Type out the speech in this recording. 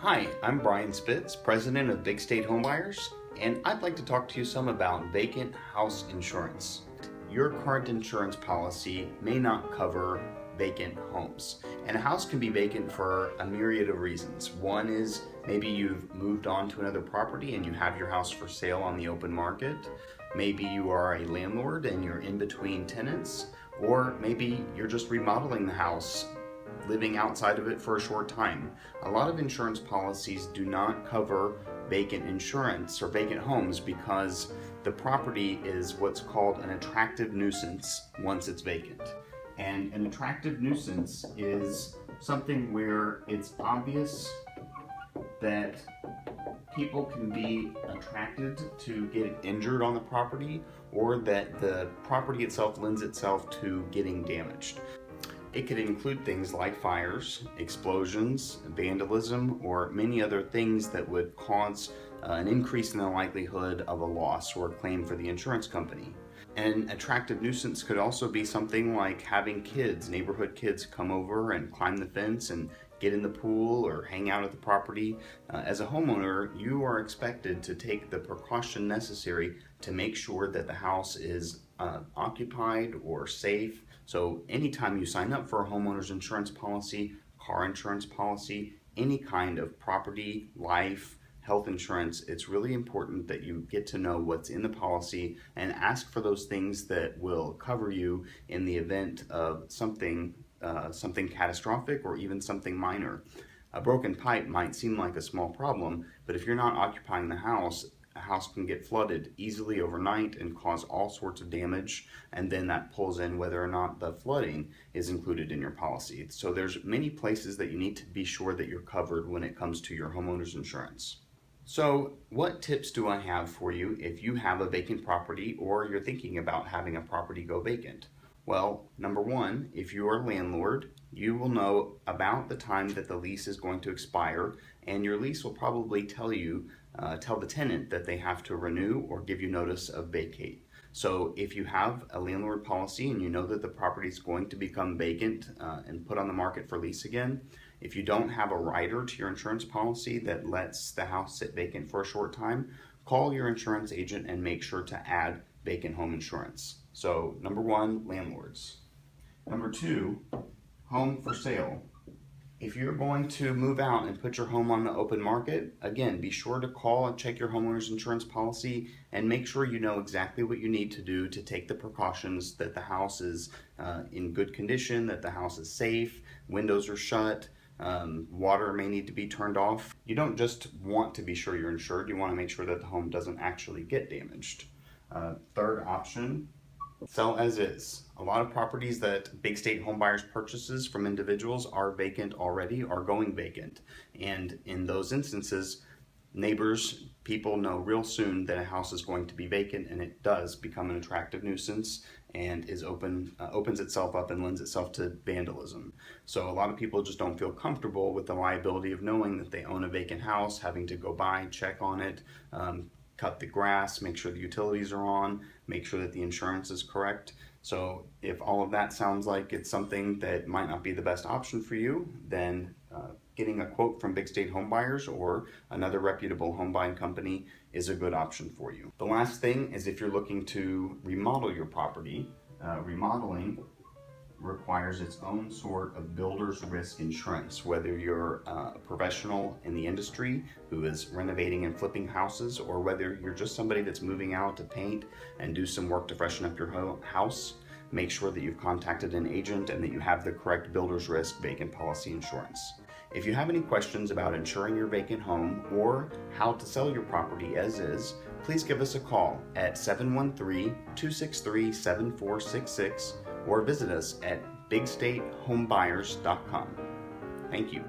Hi, I'm Brian Spitz, president of Big State Homebuyers, and I'd like to talk to you some about vacant house insurance. Your current insurance policy may not cover vacant homes, and a house can be vacant for a myriad of reasons. One is maybe you've moved on to another property and you have your house for sale on the open market. Maybe you are a landlord and you're in between tenants, or maybe you're just remodeling the house, living outside of it for a short time. A lot of insurance policies do not cover vacant insurance or vacant homes because the property is what's called an attractive nuisance once it's vacant. And an attractive nuisance is something where it's obvious that people can be attracted to get injured on the property, or that the property itself lends itself to getting damaged. It could include things like fires, explosions, vandalism, or many other things that would cause an increase in the likelihood of a loss or a claim for the insurance company. An attractive nuisance could also be something like having kids, neighborhood kids, come over and climb the fence and get in the pool or hang out at the property. As a homeowner, you are expected to take the precaution necessary to make sure that the house is occupied or safe. So anytime you sign up for a homeowner's insurance policy, car insurance policy, any kind of property, life, health insurance, it's really important that you get to know what's in the policy and ask for those things that will cover you in the event of something catastrophic or even something minor. A broken pipe might seem like a small problem, but if you're not occupying the house, a house can get flooded easily overnight and cause all sorts of damage, and then that pulls in whether or not the flooding is included in your policy. So there's many places that you need to be sure that you're covered when it comes to your homeowner's insurance. So what tips do I have for you if you have a vacant property or you're thinking about having a property go vacant? Well, number one, if you're a landlord, you will know about the time that the lease is going to expire, and your lease will probably tell the tenant that they have to renew or give you notice of vacate. So if you have a landlord policy and you know that the property is going to become vacant and put on the market for lease again, if you don't have a rider to your insurance policy that lets the house sit vacant for a short time, call your insurance agent and make sure to add vacant home insurance. So number one, landlords. Number two, home for sale. If you're going to move out and put your home on the open market, again, be sure to call and check your homeowner's insurance policy and make sure you know exactly what you need to do to take the precautions that the house is in good condition, that the house is safe, windows are shut, water may need to be turned off. You don't just want to be sure you're insured, you want to make sure that the home doesn't actually get damaged. Third option, sell as is. A lot of properties that Big State Homebuyers purchases from individuals are vacant already or going vacant. And in those instances, neighbors, people know real soon that a house is going to be vacant, and it does become an attractive nuisance and opens itself up and lends itself to vandalism. So a lot of people just don't feel comfortable with the liability of knowing that they own a vacant house, having to go by, check on it, cut the grass, make sure the utilities are on, make sure that the insurance is correct. So if all of that sounds like it's something that might not be the best option for you, then getting a quote from Big State Homebuyers or another reputable home buying company is a good option for you. The last thing is if you're looking to remodel your property, remodeling requires its own sort of builder's risk insurance, whether you're a professional in the industry who is renovating and flipping houses, or whether you're just somebody that's moving out to paint and do some work to freshen up your house. Make sure that you've contacted an agent and that you have the correct builder's risk vacant policy insurance. If you have any questions about insuring your vacant home or how to sell your property as is, please give us a call at 713-263-7466 or visit us at bigstatehomebuyers.com. Thank you.